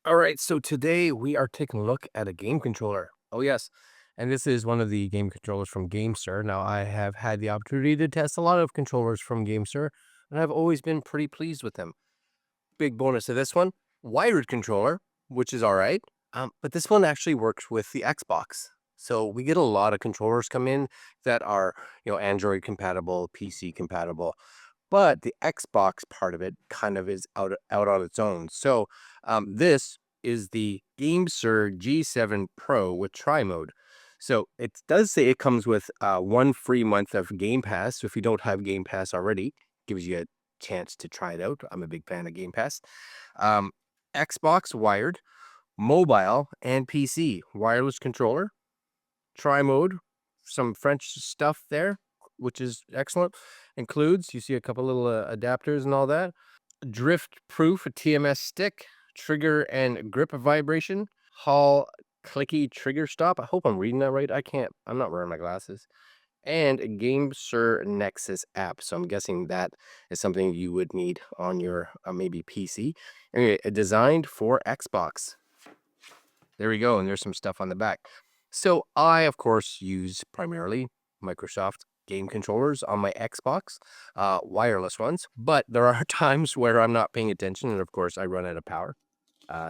All right, so today we are taking a look at a game controller. Oh, yes. And this is one of the game controllers from GameSir. Now, I have had the opportunity to test a lot of controllers from GameSir, and I've always been pretty pleased with them. Big bonus to this one, wired controller, which is all right. But this one actually works with the Xbox. So we get a lot of controllers come in that are, Android compatible, PC compatible, but the Xbox part of it kind of is out on its own. So this is the GameSir G7 Pro with Tri Mode. So it does say it comes with 1 free month of Game Pass. So if you don't have Game Pass already, gives you a chance to try it out. I'm a big fan of Game Pass. Um, Xbox wired, mobile, and PC wireless controller, Tri Mode, some French stuff there, which is excellent. Includes, you see a couple little adapters and all that. Drift proof TMS stick, trigger and grip vibration, Hall clicky trigger stop. I hope I'm reading that right. I'm not wearing my glasses. And a GameSir Nexus app. So I'm guessing that is something you would need on your maybe PC. Anyway, designed for Xbox. There we go. And there's some stuff on the back. So I, of course, use primarily Microsoft game controllers on my Xbox, wireless ones. But there are times where I'm not paying attention, and of course, I run out of power.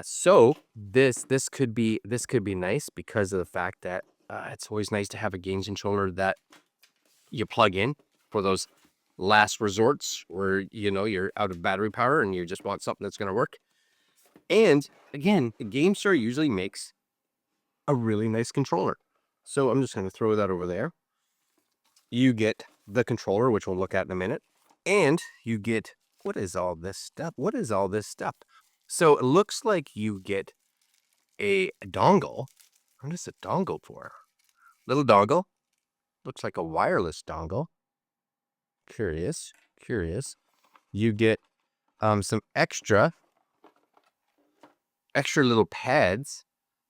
So this could be nice because of the fact that it's always nice to have a game controller that you plug in for those last resorts where you're out of battery power and you just want something that's going to work. And again, GameStar usually makes a really nice controller. So I'm just going to throw that over there. You get the controller, which we'll look at in a minute, and you get what is all this stuff? What is all this stuff? So it looks like you get a dongle. What is a dongle for? Little dongle. Looks like a wireless dongle. Curious, curious. You get some extra little pads.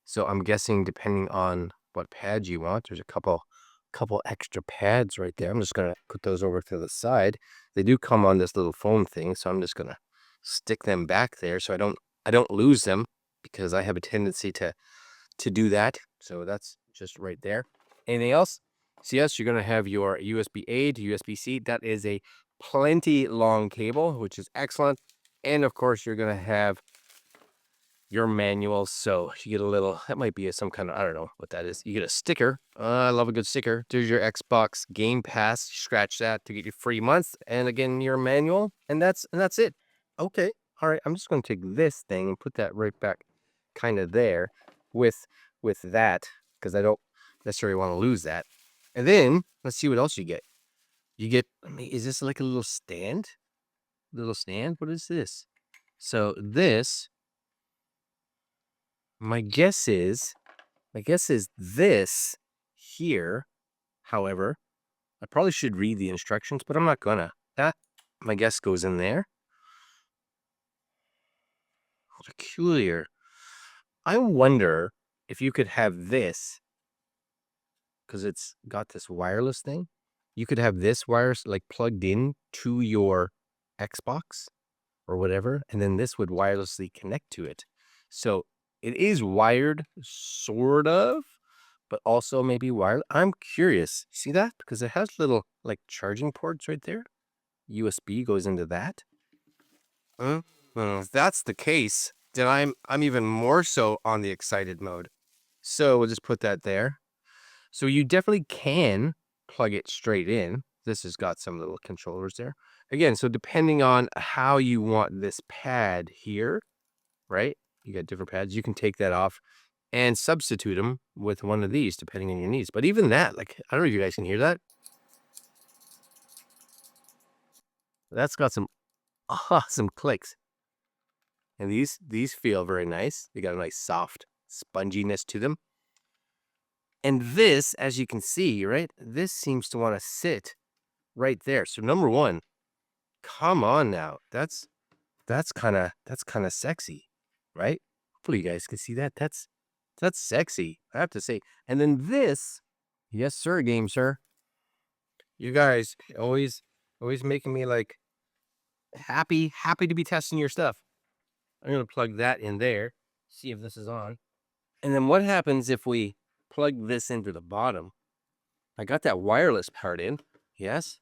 So I'm guessing depending on what pad you want, there's a couple extra pads right there. I'm just gonna put those over to the side. They do come on this little foam thing, so I'm just gonna stick them back there so I don't lose them because I have a tendency to do that. So that's just right there. Anything else? So yes, you're gonna have your USB-A to USB-C. That is a plenty long cable, which is excellent. And of course, you're gonna have your manual. So you get a little, that might be some kind of, I don't know what that is. You get a sticker. I love a good sticker. There's your Xbox Game Pass. You scratch that to get your free month. And again, your manual. And that's it. Okay. All right. I'm just going to take this thing and put that right back kind of there with that because I don't necessarily want to lose that. And then let's see what else you get. You get, I mean, is this like a little stand? Little stand? What is this? So this, my guess is this here. However, I probably should read the instructions, but I'm not gonna. That, my guess, goes in there. Peculiar. I wonder if you could have this, because it's got this wireless thing. You could have this wireless like plugged in to your Xbox or whatever, and then this would wirelessly connect to it. So it is wired, sort of, but also maybe wired. I'm curious. See that? Because it has little like charging ports right there. USB goes into that. Well, if that's the case, then I'm even more so on the excited mode. So we'll just put that there. So you definitely can plug it straight in. This has got some little controllers there. Again, so depending on how you want this pad here, right? You got different pads. You can take that off and substitute them with one of these, depending on your needs. But even that, like, I don't know if you guys can hear that. That's got some awesome clicks. And these feel very nice. They got a nice soft sponginess to them. And this, as you can see, right, this seems to want to sit right there. So number one, come on now. That's kind of sexy, right? Hopefully you guys can see that. That's sexy, I have to say. And then this, yes, sir, GameSir. You guys always making me like happy to be testing your stuff. I'm gonna plug that in there. See if this is on. And then what happens if we plug this into the bottom? I got that wireless part in. Yes.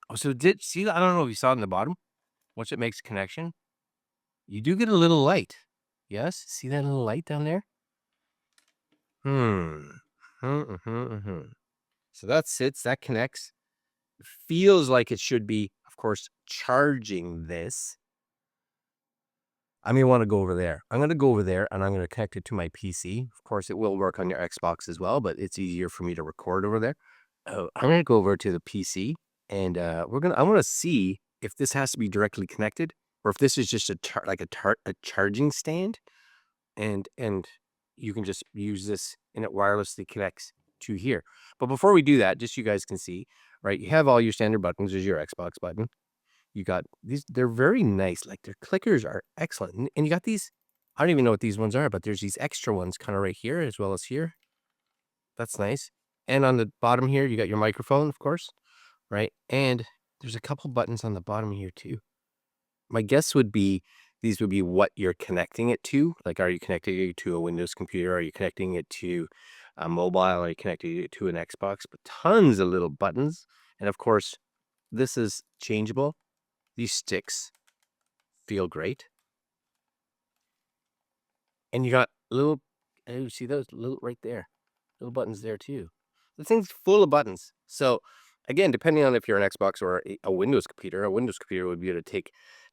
Oh, so see, I don't know if you saw it in the bottom. Once it makes connection, you do get a little light. Yes. See that little light down there? So that sits, that connects. Feels like it should be, of course, charging this. I may want to go over there. I'm going to go over there and I'm going to connect it to my PC. Of course, it will work on your Xbox as well, but it's easier for me to record over there. I'm going to go over to the PC and I want to see if this has to be directly connected or if this is just a charging stand and you can just use this and it wirelessly connects to here. But before we do that, just so you guys can see, right? You have all your standard buttons. There's your Xbox button. You got these, they're very nice. Like their clickers are excellent. And you got these, I don't even know what these ones are, but there's these extra ones kind of right here as well as here. That's nice. And on the bottom here, you got your microphone, of course, right? And there's a couple buttons on the bottom here too. My guess would be these would be what you're connecting it to. Like, are you connecting it to a Windows computer? Are you connecting it to a mobile? Are you connecting it to an Xbox? But tons of little buttons. And of course, this is changeable. These sticks feel great. And you got little, oh, see those little right there, little buttons there too. The thing's full of buttons. So again, depending on if you're an Xbox or a Windows computer would be able to take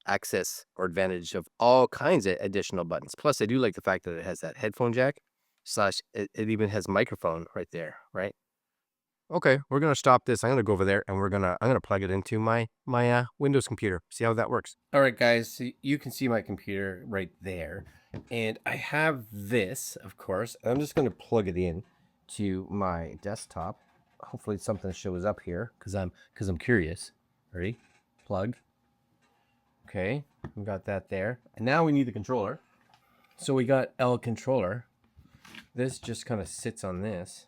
access or advantage of all kinds of additional buttons. Plus, I do like the fact that it has that headphone jack / it even has microphone right there, right? Okay, we're gonna stop this. I'm gonna go over there and I'm gonna plug it into my Windows computer. See how that works. All right, guys. So you can see my computer right there, and I have this, of course. I'm just gonna plug it in to my desktop. Hopefully, something shows up here because I'm curious. Ready? Plug. Okay, we got that there, and now we need the controller. So we got L controller. This just kind of sits on this.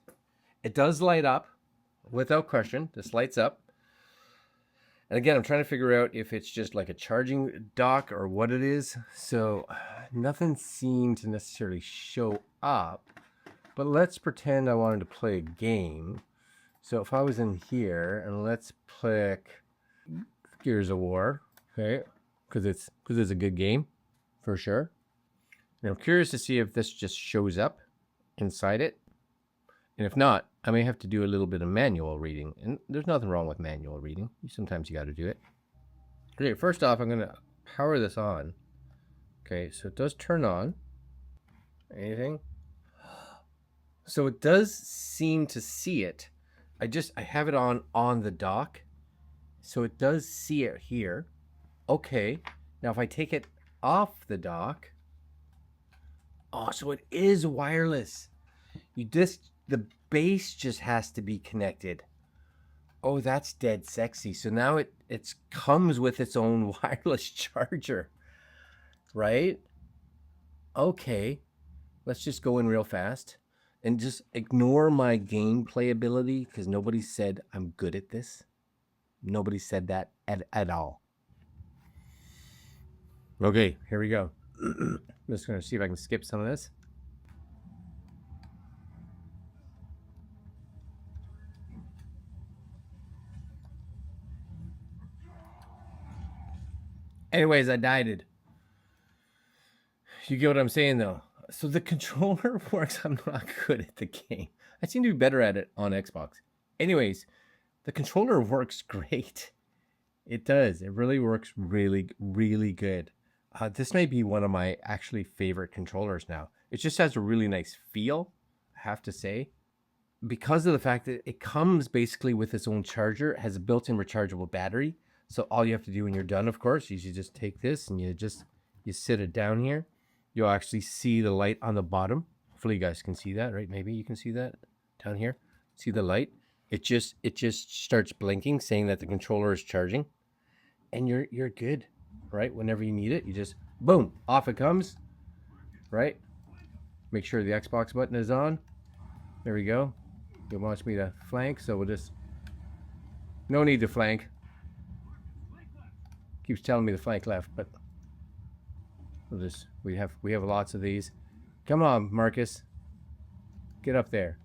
It does light up. Without question, this lights up. And again, I'm trying to figure out if it's just like a charging dock or what it is. So nothing seemed to necessarily show up. But let's pretend I wanted to play a game. So if I was in here and let's click Gears of War, okay, because it's a good game for sure. And I'm curious to see if this just shows up inside it. And if not, I may have to do a little bit of manual reading. And there's nothing wrong with manual reading. Sometimes you got to do it. Okay, first off, I'm going to power this on. Okay, so it does turn on. Anything? So it does seem to see it. I have it on the dock. So it does see it here. Okay, now if I take it off the dock. Oh, so it is wireless. The base just has to be connected. Oh, that's dead sexy. So now it comes with its own wireless charger, right? Okay, let's just go in real fast and just ignore my gameplay ability because nobody said I'm good at this. Nobody said that at all. Okay, here we go. I'm just going to see if I can skip some of this. Anyways, I died it. You get what I'm saying, though. So the controller works. I'm not good at the game. I seem to be better at it on Xbox. Anyways, the controller works great. It does. It really works really, really good. This may be one of my actually favorite controllers now. It just has a really nice feel, I have to say. Because of the fact that it comes basically with its own charger, it has a built-in rechargeable battery. So all you have to do when you're done, of course, is you just take this and you sit it down here. You'll actually see the light on the bottom. Hopefully you guys can see that, right? Maybe you can see that down here. See the light? It just starts blinking, saying that the controller is charging. And you're good, right? Whenever you need it, you just boom, off it comes, right? Make sure the Xbox button is on. There we go. It wants me to flank, so we'll just, no need to flank. Keeps telling me to flank left, but we have lots of these. Come on, Marcus. Get up there.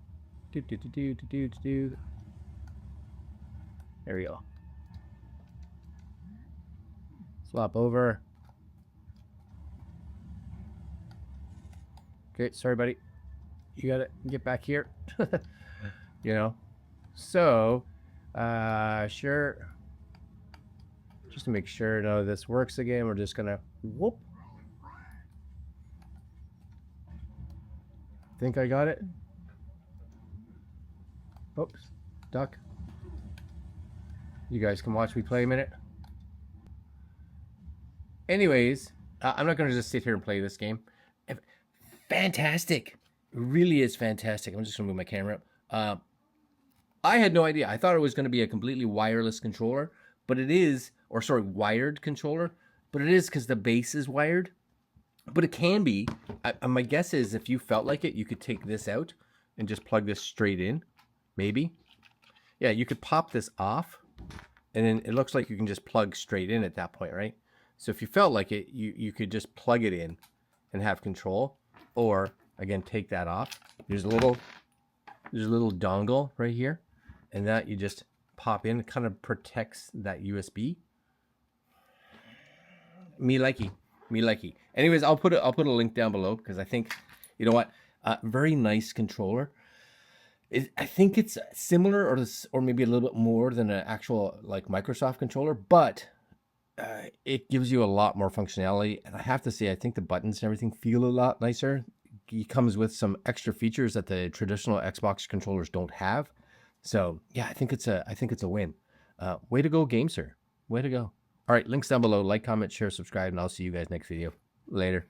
Do, do, do, do, do, do, do. There we go. Swap over. Okay, sorry, buddy. You gotta get back here. You know. So, sure. Just to make sure none of this works again, we're just gonna whoop. Think I got it? Oops, duck. You guys can watch me play a minute. Anyways, I'm not gonna just sit here and play this game. Fantastic. It really is fantastic. I'm just gonna move my camera up. I had no idea. I thought it was gonna be a completely wireless controller, but it is, or sorry, wired controller, but it is because the base is wired. But it can be. My guess is if you felt like it, you could take this out and just plug this straight in. Maybe. Yeah, you could pop this off, and then it looks like you can just plug straight in at that point, right? So if you felt like it, you could just plug it in and have control. Or, again, take that off. There's a little dongle right here, and that you just pop in. It kind of protects that USB. Me likey. Anyways, I'll put a link down below because I think, you know what, very nice controller. I think it's similar or maybe a little bit more than an actual like Microsoft controller, but it gives you a lot more functionality. And I have to say, I think the buttons and everything feel a lot nicer. It comes with some extra features that the traditional Xbox controllers don't have. So yeah, I think it's a win. Way to go, GameSir. Way to go. All right, links down below. Like, comment, share, subscribe, and I'll see you guys next video. Later.